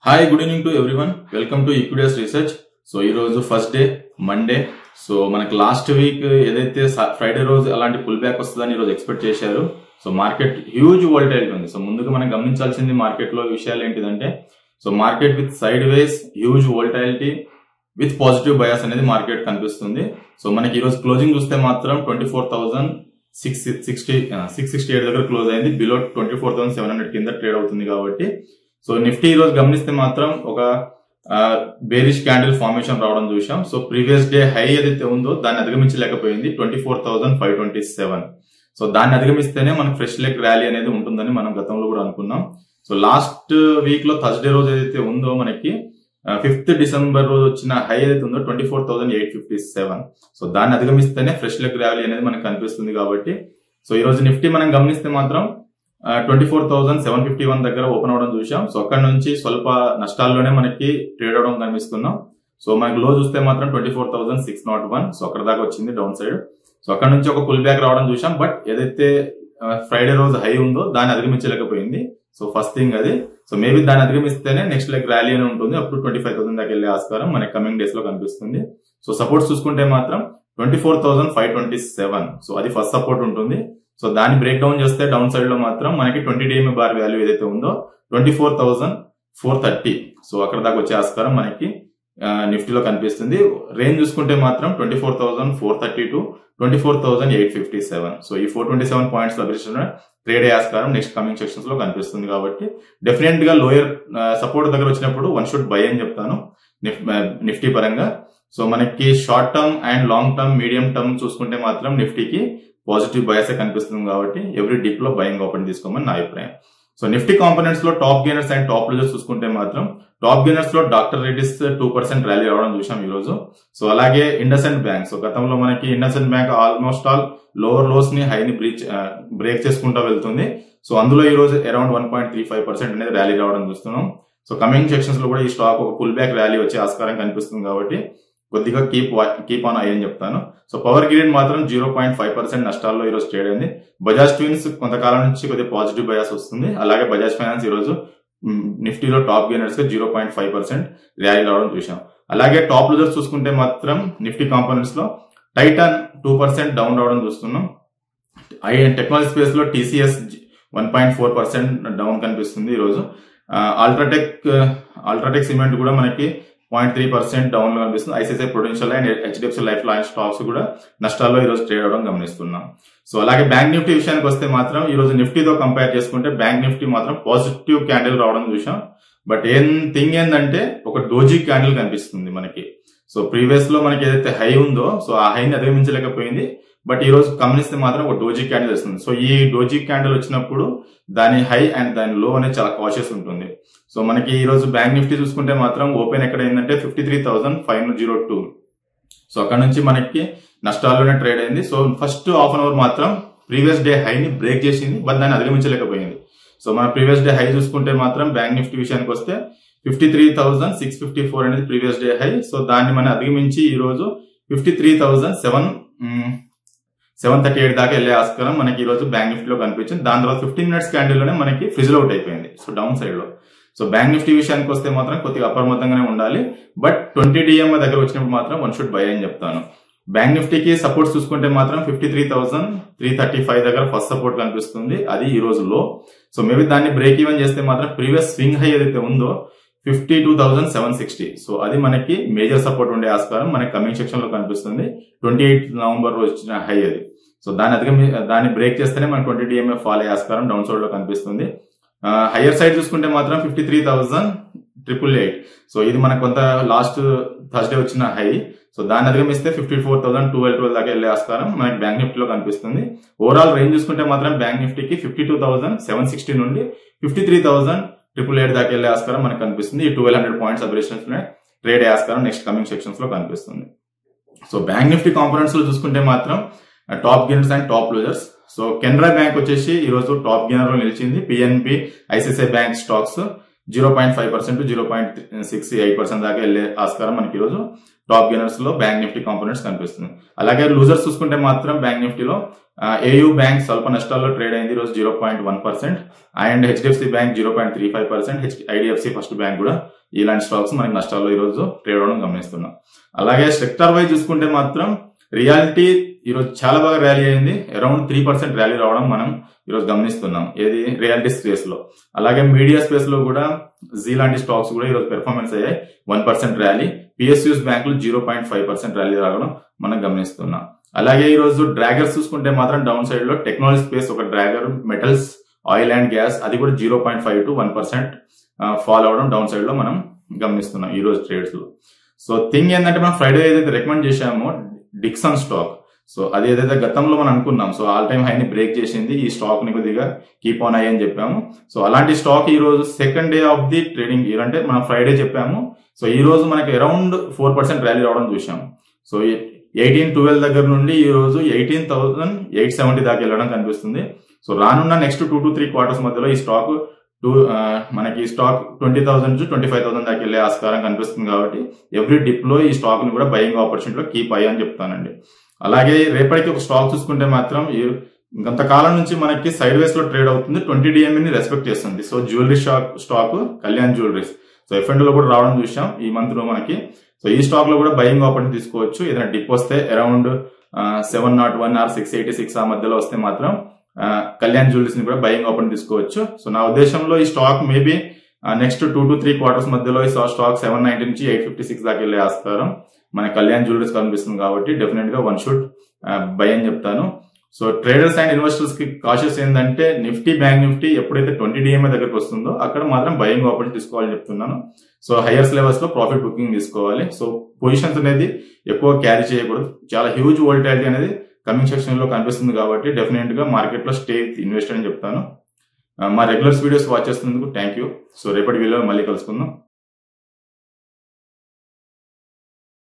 Hi, good evening to everyone. Welcome to Equitas Research. So ఈ రోజు first day Monday. So మనకి last week ఏదైతే Friday రోజు అలాంటి పుల్ బ్యాక్ వస్తుందని ఈ రోజు ఎక్స్పెక్ట్ చేశారు. సో మార్కెట్ హ్యూజ్ వోల్టైలిటీ ఉంది. సో ముందుగా మనం గమనించాల్సింది మార్కెట్ లో విషయాలు ఏంటిదంటే so market with side ways huge volatility with positive bias అనేది మార్కెట్ కనిపిస్తుంది. సో మనకి ఈ రోజు క్లోజింగ్ చూస్తే మాత్రం 24,668 దగ్గర క్లోజ్ అయింది. బిలో 24,700 కింద ట్రేడ్ అవుతుంది కాబట్టి సో నిఫ్టీ ఈ రోజు గమనిస్తే మాత్రం ఒక బేరిష్ క్యాండిల్ ఫార్మేషన్ రావడం చూసాం. సో ప్రీవియస్ డే హై ఏదైతే ఉందో దాన్ని అధిగమించలేకపోయింది 24,527. సో దాన్ని అధిగమిస్తేనే మనకు ఫ్రెష్ లెగ్ ర్యాలీ అనేది ఉంటుందని మనం గతంలో కూడా అనుకున్నాం. సో లాస్ట్ వీక్ లో థర్స్డే రోజు ఏదైతే ఉందో మనకి 5th డిసెంబర్ రోజు వచ్చిన హై ఏదైతే ఉందో 24,857. సో దాన్ని అధిగమిస్తేనే ఫ్రెష్ లెగ్ ర్యాలీ అనేది మనకు కనిపిస్తుంది కాబట్టి సో ఈ రోజు నిఫ్టీ మనం గమనిస్తే మాత్రం 24,751 దగ్గర ఓపెన్ అవడం చూసాం. సో అక్కడ నుంచి స్వల్ప నష్టాల్లోనే మనకి ట్రేడ్ అవడం కనిపిస్తున్నాం. సో మనకి లో చూస్తే మాత్రం 24,601. సో అక్కడ దాకా వచ్చింది డౌన్ సైడ్. సో అక్కడ నుంచి ఒక పుల్ బ్యాక్ రావడం చూసాం. బట్ ఏదైతే ఫ్రైడే రోజు హై ఉందో దాన్ని అధిగమించలేకపోయింది. సో ఫస్ట్ థింగ్ అది. సో మేబీ దాన్ని అధిగమిస్తేనే నెక్స్ట్ లెగ్ ర్యాలీ అని ఉంటుంది. అప్పుడు 25,000 దాకా వెళ్లే ఆస్కారం మనకి కమింగ్ డేస్ లో కనిపిస్తుంది. సో సపోర్ట్స్ చూసుకుంటే మాత్రం 24,527. సో అది ఫస్ట్ సపోర్ట్ ఉంటుంది. సో దాన్ని బ్రేక్ డౌన్ చేస్తే డౌన్ సైడ్ లో మాత్రం మనకి 20 DMA బార్ వాల్యూ ఏదైతే ఉందో 24,430. సో అక్కడ దాకా వచ్చే ఆస్కారం మనకి నిఫ్టీలో కనిపిస్తుంది. రేంజ్ చూసుకుంటే మాత్రం 24,430 టు 24,857. సో ఈ 427 పాయింట్స్ ట్రేడ్ అయ్యే ఆస్కారం నెక్స్ట్ కమింగ్ సెక్షన్స్ లో కనిపిస్తుంది కాబట్టి డెఫినెట్ గా లోయర్ సపోర్ట్ దగ్గర వచ్చినప్పుడు వన్ షుడ్ బై అని చెప్తాను నిఫ్టీ పరంగా. సో మనకి short term and long term medium term చూసుకుంటే మాత్రం నిఫ్టీకి పాజిటివ్ బయాసే కనిపిస్తుంది కాబట్టి ఎవ్రీ డిప్ లో బయింగ్ ఓపెన్ తీసుకోమని నా అభిప్రాయం. సో నిఫ్టీ కాంపోనెంట్స్ లో top gainers and top losers చూసుకుంటే మాత్రం టాప్ గెయినర్స్ లో డాక్టర్ రెడ్డిస్ 2% ర్యాలీ రావడం చూసాం ఈ రోజు. సో అలాగే ఇండస్ఇండ్ బ్యాంక్. సో గతంలో మనకి IndusInd bank almost all lower lows ని హైని బ్రేక్ చేసుకుంటూ వెళ్తుంది. సో అందులో ఈ రోజు అరౌండ్ 1.35% అనేది ర్యాలీ రావడం చూస్తున్నాం. సో కమింగ్ సెక్షన్స్ లో కూడా ఈ స్టాక్ ఒక పుల్ బ్యాక్ ర్యాలీ వచ్చే ఆస్కారం కనిపిస్తుంది కాబట్టి కొద్దిగా కీప్ ఆన్ అయ్యని చెప్తాను. సో పవర్ గ్రిడ్ మాత్రం 0.5% నష్టాల్లో ఈరోజు ట్రేడ్ అయింది. బజాజ్ ట్విన్స్ కొంతకాలం నుంచి కొద్దిగా పాజిటివ్ బయాస్ వస్తుంది. అలాగే బజాజ్ ఫైనాన్స్ ఈ రోజు నిఫ్టీలో టాప్ గెయినర్స్ గా 0.5% ర్యాలీ రావడం చూసాం. అలాగే టాప్ లూజర్స్ చూసుకుంటే మాత్రం నిఫ్టీ కాంపోనెంట్స్ లో టైటాన్ 2% డౌన్ రావడం చూస్తున్నాం. టెక్నాలజీ స్పేస్ లో TCS 1.4% డౌన్ కనిపిస్తుంది ఈ రోజు. అల్ట్రాటెక్ సిమెంట్ కూడా మనకి 0.3% డౌన్ లో కనిపిస్తుంది. ICICI Prudential and HDFC life line stocks కూడా నష్టాల్లో ఈ రోజు ట్రేడ్ అవడం గమనిస్తున్నాం. సో అలాగే బ్యాంక్ నిఫ్టీ విషయానికి వస్తే మాత్రం ఈ రోజు నిఫ్టీతో కంపేర్ చేసుకుంటే బ్యాంక్ నిఫ్టీ మాత్రం పాజిటివ్ క్యాండిల్ రావడం చూసాం. బట్ థింగ్ ఏంటంటే ఒక డోజీ క్యాండిల్ కనిపిస్తుంది మనకి. సో ప్రీవియస్ లో మనకి ఏదైతే హై ఉందో సో ఆ హైని అధిగమించలేకపోయింది. బట్ ఈ రోజు గమనిస్తే మాత్రం ఒక డోజీ క్యాండిల్ వస్తుంది. సో ఈ డోజీ క్యాండిల్ వచ్చినప్పుడు దాని హై అండ్ దాని లో అనేది చాలా కాషియస్ ఉంటుంది. సో మనకి ఈ రోజు బ్యాంక్ నిఫ్టీ చూసుకుంటే మాత్రం ఓపెన్ ఎక్కడ అయిందంటే 53,502. సో అక్కడ నుంచి మనకి నష్టాల్లోనే ట్రేడ్ అయింది. So first half an hour మాత్రం ప్రీవియస్ డే హైని బ్రేక్ చేసింది. బట్ దాన్ని అధిగమించలేకపోయింది. సో మన ప్రీవియస్ డే హై చూసుకుంటే మాత్రం బ్యాంక్ నిఫ్టీ విషయానికి వస్తే 53,654 అనేది ప్రీవియస్ డే హై. సో దాన్ని మనం అధిగమించి ఈ రోజు 53,738 దాకా వెళ్లే ఆస్కారం మనకి ఈ రోజు బ్యాంక్ నిఫ్టీలో కనిపించింది. దాని తర్వాత 15 minutes క్యాండిల్ లోనే మనకి ఫిజిల్ అవుట్ అయిపోయింది. సో డౌన్ సైడ్ లో. సో బ్యాంక్ నిఫ్టీ విషయానికి వస్తే మాత్రం కొద్దిగా అప్రమత్తంగానే ఉండాలి. బట్ 20 DMA దగ్గర వచ్చినప్పుడు మాత్రం వన్ షుడ్ బై అని చెప్తాను. బ్యాంక్ నిఫ్టీకి సపోర్ట్ చూసుకుంటే మాత్రం 53,335 దగ్గర ఫస్ట్ సపోర్ట్ కనిపిస్తుంది. అది ఈ రోజు లో. సో మేబీ దాన్ని బ్రేక్ ఈవెన్ చేస్తే మాత్రం ప్రీవియస్ స్వింగ్ హై ఏదైతే ఉందో 52,760. సో అది మనకి మేజర్ సపోర్ట్ ఉండే ఆస్కారం మనకి కమింగ్ సెక్షన్ లో కనిపిస్తుంది. 28 నవంబర్ రోజు వచ్చిన హై అది. సో దాన్ని బ్రేక్ చేస్తేనే మనకి 20 DMA ఫాల్ అయ్యే ఆస్కారం డౌన్ సైడ్ లో కనిపిస్తుంది. హయ్యర్ సైడ్ చూసుకుంటే మాత్రం 53,888. సో ఇది మనకు కొంత లాస్ట్ థర్స్డే వచ్చిన హై. సో దాన్ని అధిగమిస్తే 54,212 దాకా వెళ్లే ఆస్కారం మనకి బ్యాంక్ నిఫ్టీలో కనిపిస్తుంది. ఓవరాల్ రేంజ్ చూసుకుంటే మాత్రం బ్యాంక్ నిఫ్టీకి 52,760 నుండి 53,888 దాకా వెళ్లే ఆస్కారం మనకు కనిపిస్తుంది. ఈ 1200 పాయింట్స్ అబరేషన్స్ ట్రేడ్ అయ్యే ఆస్కారం నెక్స్ట్ కమింగ్ సెక్షన్స్ లో కనిపిస్తుంది. సో బ్యాంక్ నిఫ్టీ కాంపోనెంట్స్ లో చూసుకుంటే మాత్రం top gainers and top losers. So Canara bank వచ్చేసి ఈ రోజు టాప్ గెయినర్ లో నిలిచింది. PNB, ICICI bank stocks 0.5% to 0.68% దాకా వెళ్లే ఆస్కారం మనకి ఈ రోజు టాప్ గెయినర్స్ లో బ్యాంక్ నిఫ్టీ కాంపోనెంట్స్ కనిపిస్తుంది. అలాగే లూజర్స్ చూసుకుంటే మాత్రం బ్యాంక్ నిఫ్టీలో ఏయూ బ్యాంక్ స్వల్ప నష్టాల్లో ట్రేడ్ అయింది ఈరోజు 0.1%, and HDFC bank 0.35%, IDFC first bank కూడా ఇలాంటి స్టాక్స్ మనకి నష్టాల్లో ఈ రోజు ట్రేడ్ అవడం గమనిస్తున్నాం. అలాగే సెక్టార్ వైజ్ చూసుకుంటే మాత్రం రియాలిటీ ఈరోజు చాలా బాగా ర్యాలీ అయింది, అరౌండ్ 3% ర్యాలీ రావడం మనం ఈరోజు గమనిస్తున్నాం ఏది రియాలిటీ స్పేస్ లో. అలాగే మీడియా స్పేస్ లో కూడా జీ లాంటి స్టాక్స్ కూడా ఈరోజు పెర్ఫార్మెన్స్ అయ్యాయి, 1% ర్యాలీ. పిఎస్యూస్ బ్యాంకులు 0.5% ర్యాలీ రావడం మనం గమనిస్తున్నాం. అలాగే ఈ రోజు డ్రాగర్స్ చూసుకుంటే మాత్రం డౌన్ సైడ్ లో టెక్నాలజీ స్పేస్ ఒక డ్రాగర్, మెటల్స్, ఆయిల్ అండ్ గ్యాస్ అది కూడా 0.5 to 1% ఫాల్ అవడం డౌన్ సైడ్ లో మనం గమనిస్తున్నాం ఈ రోజు ట్రేడ్స్ లో. సో థింగ్ ఏంటంటే మనం ఫ్రైడే ఏదైతే రికమెండ్ చేశామో డిక్సన్ స్టాక్, సో అది ఏదైతే గతంలో మనం అనుకున్నాం, సో ఆల్ టైమ్ హైని బ్రేక్ చేసింది, ఈ స్టాక్ ని కొద్దిగా కీప్ ఆన్ అయ్యి అని చెప్పాము. సో అలాంటి స్టాక్ ఈ రోజు second day of the trading year అంటే మనం ఫ్రైడే చెప్పాము, సో ఈ రోజు మనకి అరౌండ్ 4% ర్యాలీ రావడం చూసాం. సో 1812 దగ్గర నుండి ఈ రోజు 18,870 దాకా వెళ్ళడం కనిపిస్తుంది. సో రానున్న నెక్స్ట్ 2 to 3 క్వార్టర్స్ మధ్యలో ఈ స్టాక్ మనకి స్టాక్ 20,000 to 25,000 దాకా వెళ్ళే ఆస్కారం కనిపిస్తుంది. కాబట్టి ఎవ్రీ డిప్ లో ఈ స్టాక్ ని కూడా బయింగ్ ఆపర్చునిటీలో కీప్ అయ్యి అని చెప్తానండి. అలాగే రేపటికి ఒక స్టాక్ చూసుకుంటే మాత్రం కొంతకాలం నుంచి మనకి సైడ్ వేస్ లో ట్రేడ్ అవుతుంది, 20 DME ని రెస్పెక్ట్ చేస్తుంది. So jewellery stock Kalyan jewelleries, so F&O లో కూడా రావడం చూసాం ఈ మంత్ లో మనకి. సో ఈ స్టాక్ లో కూడా బయింగ్ ఆపర్చునిటీ తీసుకోవచ్చు. ఏదైనా డిప్ వస్తే అరౌండ్ 701 or 686 ఆ మధ్యలో వస్తే మాత్రం కళ్యాణ్ జ్యువెలరీస్ ని కూడా బయింగ్ ఆపర్చునిటీ తీసుకోవచ్చు. సో నా ఉద్దేశంలో ఈ stock maybe next 2 to 3 quarters మధ్యలో ఈ స్టాక్ 790 నుంచి 856 దాకా వెళ్ళే ఆస్కారం మన కళ్యాణ్ జ్యువెలరీస్ కనిపిస్తుంది. కాబట్టి డెఫినెట్ గా వన్ షుడ్ బై అని చెప్తాను. సో ట్రేడర్స్ అండ్ ఇన్వెస్టర్స్ కి కాషియస్ ఏంటంటే నిఫ్టీ, బ్యాంక్ నిఫ్టీ ఎప్పుడైతే 20 DME దగ్గరకు వస్తుందో అక్కడ మాత్రం బయింగ్ ఆపర్చునిటీ తీసుకోవాలని చెప్తున్నాను. సో హైయర్స్ లెవెల్స్ లో ప్రాఫిట్ బుకింగ్ తీసుకోవాలి. సో పొజిషన్స్ అనేది ఎక్కువ క్యారీ చేయకూడదు, చాలా హ్యూజ్ వోల్టాలిటీ అనేది కమింగ్ సెక్షన్ లో కనిపిస్తుంది. కాబట్టి డెఫినెట్ గా మార్కెట్ లో స్టే ఇన్వెస్ట్ అని చెప్తాను. మా రెగ్యులర్స్ వీడియోస్ వాచ్ చేస్తున్నందుకు థ్యాంక్ యూ. సో రేపటి వీడియోలో మళ్ళీ కలుసుకుందాం.